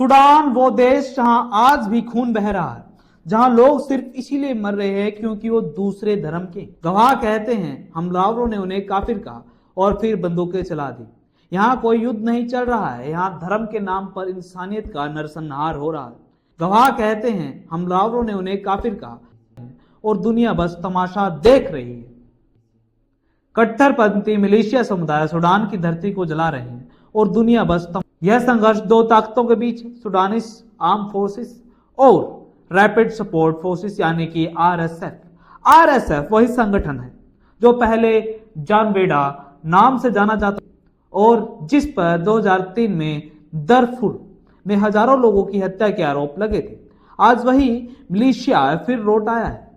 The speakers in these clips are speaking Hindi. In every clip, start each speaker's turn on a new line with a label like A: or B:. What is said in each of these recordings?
A: सूडान वो देश जहां आज भी खून बह रहा है, जहां लोग सिर्फ इसीलिए मर रहे हैं क्योंकि वो दूसरे धर्म के। गवाह कहते हैं हमलावरों ने उन्हें काफिर कहा और फिर बंदूकें चला दी। यहाँ कोई युद्ध नहीं चल रहा है, यहाँ धर्म के नाम पर इंसानियत का नरसंहार हो रहा है। गवाह कहते हैं हमलावरों ने उन्हें काफिर कहा और दुनिया बस तमाशा देख रही है। कट्टरपंथी मिलिशिया समुदाय सूडान की धरती को जला रहे हैं और दुनिया बस यह संघर्ष दो ताकतों के बीच है, सुडानीस आर्म फोर्सेस और रैपिड सपोर्ट फोर्सेस यानी कि आरएसएफ। आरएसएफ वही संगठन है जो पहले जानवेडा नाम से जाना जाता और जिस पर 2003 में दरफुर में हजारों लोगों की हत्या के आरोप लगे थे। आज वही मिलिशिया फिर लौट आया है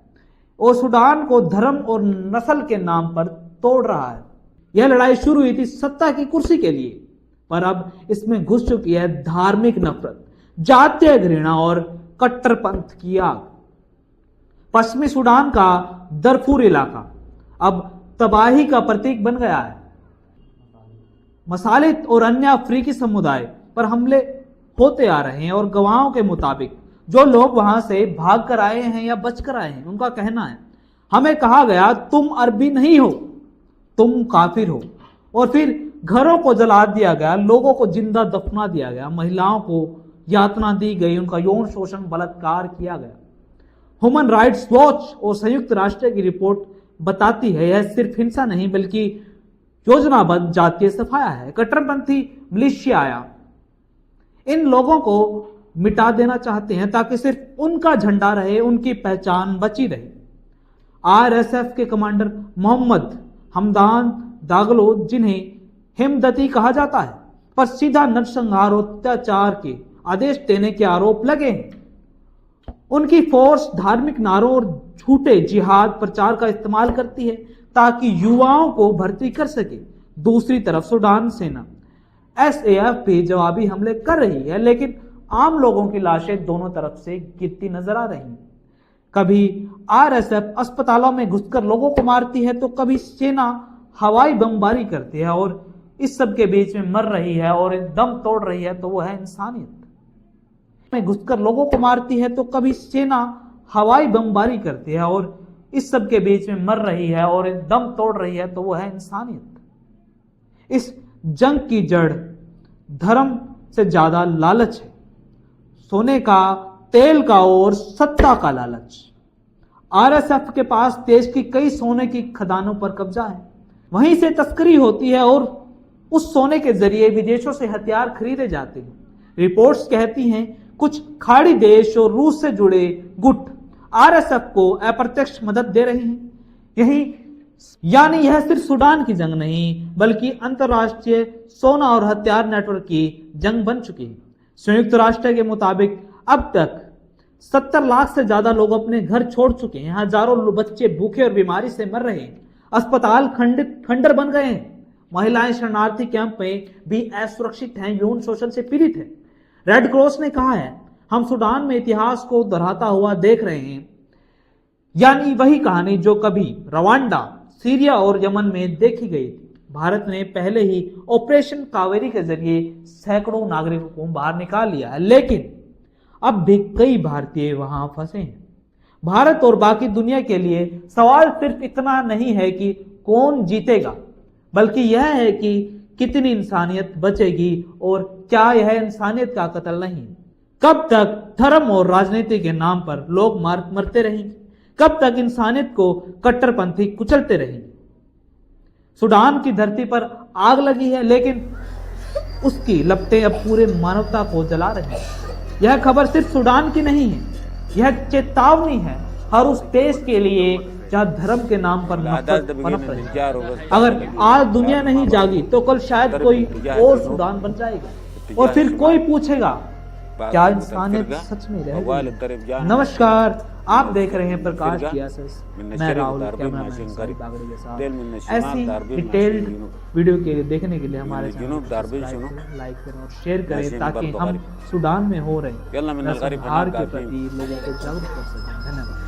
A: और सूडान को धर्म और नस्ल के नाम पर तोड़ रहा है। यह लड़ाई शुरू हुई थी सत्ता की कुर्सी के लिए, पर अब इसमें घुस चुकी है धार्मिक नफरत, जातीय घृणा और कट्टरपंथ की आग। पश्चिमी सूडान का दरफूर इलाका अब तबाही का प्रतीक बन गया है। मसालित और अन्य अफ्रीकी समुदाय पर हमले होते आ रहे हैं और गवाहों के मुताबिक जो लोग वहां से भाग कर आए हैं या बच कर आए हैं, उनका कहना है हमें कहा गया तुम अरबी नहीं हो, तुम काफिर हो। और फिर घरों को जला दिया गया, लोगों को जिंदा दफना दिया गया, महिलाओं को यातना दी गई, उनका यौन शोषण बलात्कार किया गया। ह्यूमन राइट्स वॉच और संयुक्त राष्ट्र की रिपोर्ट बताती है यह सिर्फ हिंसा नहीं बल्कि योजनाबद्ध जातीय सफाया है। कट्टरपंथी मिलिशिया आया इन लोगों को मिटा देना चाहते हैं ताकि सिर्फ उनका झंडा रहे, उनकी पहचान बची रहे। आरएसएफ के कमांडर मोहम्मद हमदान दागलो, जिन्हें हिमदती कहा जाता है, पर सीधा नरसंहार और अत्याचार के आदेश देने के आरोप लगे हैं। उनकी फोर्स धार्मिक नारों और झूठे जिहाद प्रचार का इस्तेमाल करती है ताकि युवाओं को भर्ती कर सके। दूसरी तरफ सूडान सेना एसएएफ भी जवाबी हमले कर रही है, लेकिन आम लोगों की लाशें दोनों तरफ से गिरती नजर आ रही हैं। कभी आरएसएफ अस्पतालों में घुसकर लोगों को मारती है तो कभी सेना हवाई बमबारी करती है और इस सब के बीच में मर रही है और दम तोड़ रही है तो वो है इंसानियत। में घुसकर लोगों को मारती है तो कभी सेना हवाई बमबारी करती है और इस सब के बीच में मर रही है और दम तोड़ रही है तो वो है इंसानियत। इस जंग की जड़ धर्म से ज्यादा लालच है, सोने का, तेल का और सत्ता का लालच। आरएसएफ के पास देश की कई सोने की खदानों पर कब्जा है, वहीं से तस्करी होती है और उस सोने के जरिए विदेशों से हथियार खरीदे जाते हैं। रिपोर्ट्स कहती हैं कुछ खाड़ी देश और रूस से जुड़े गुट आरएसएफ को अप्रत्यक्ष मदद दे रहे हैं। यह सिर्फ सूडान की जंग नहीं बल्कि अंतरराष्ट्रीय सोना और हथियार नेटवर्क की जंग बन चुकी है। संयुक्त राष्ट्र के मुताबिक अब तक 70 लाख से ज्यादा लोग अपने घर छोड़ चुके हैं। हजारों बच्चे भूखे और बीमारी से मर रहे हैं। अस्पताल खंडर बन गए हैं। महिलाएं शरणार्थी कैंप में भी असुरक्षित हैं, यौन शोषण से पीड़ित है। रेड क्रॉस ने कहा है हम सूडान में इतिहास को दोहराता हुआ देख रहे हैं, यानी वही कहानी जो कभी रवांडा, सीरिया और यमन में देखी गई थी। भारत ने पहले ही ऑपरेशन कावेरी के जरिए सैकड़ों नागरिकों को बाहर निकाल लिया है, लेकिन अब भी कई भारतीय वहां फंसे हैं। भारत और बाकी दुनिया के लिए सवाल सिर्फ इतना नहीं है कि कौन जीतेगा, बल्कि यह है कि कितनी इंसानियत बचेगी और क्या यह इंसानियत का कत्ल नहीं। कब तक धर्म और राजनीति के नाम पर लोग मरते रहेंगे? कब तक इंसानियत को कट्टरपंथी कुचलते रहेंगे? सूडान की धरती पर आग लगी है, लेकिन उसकी लपटें अब पूरे मानवता को जला रही हैं। यह खबर सिर्फ सूडान की नहीं है, यह चेतावनी है हर उस देश के लिए जहां धर्म के नाम पर नफरत पनप रही है। अगर आज दुनिया नहीं जागी तो कल शायद कोई और सूडान बन जाएगा और फिर कोई पूछेगा क्या इंसानियत सच में रहेगी? नमस्कार, आप देख रहे हैं प्रकाश की एसएस। मैं राहुल, कैमरामैन बागड़ी के साथ। ऐसी डिटेल्ड वीडियो के देखने के लिए हमारे चैनल को लाइक करें और शेयर करें ताकि हम सूडान में हो रहे नरसंहार के प्रति लोगों को जागरूक कर सकें। धन्यवाद।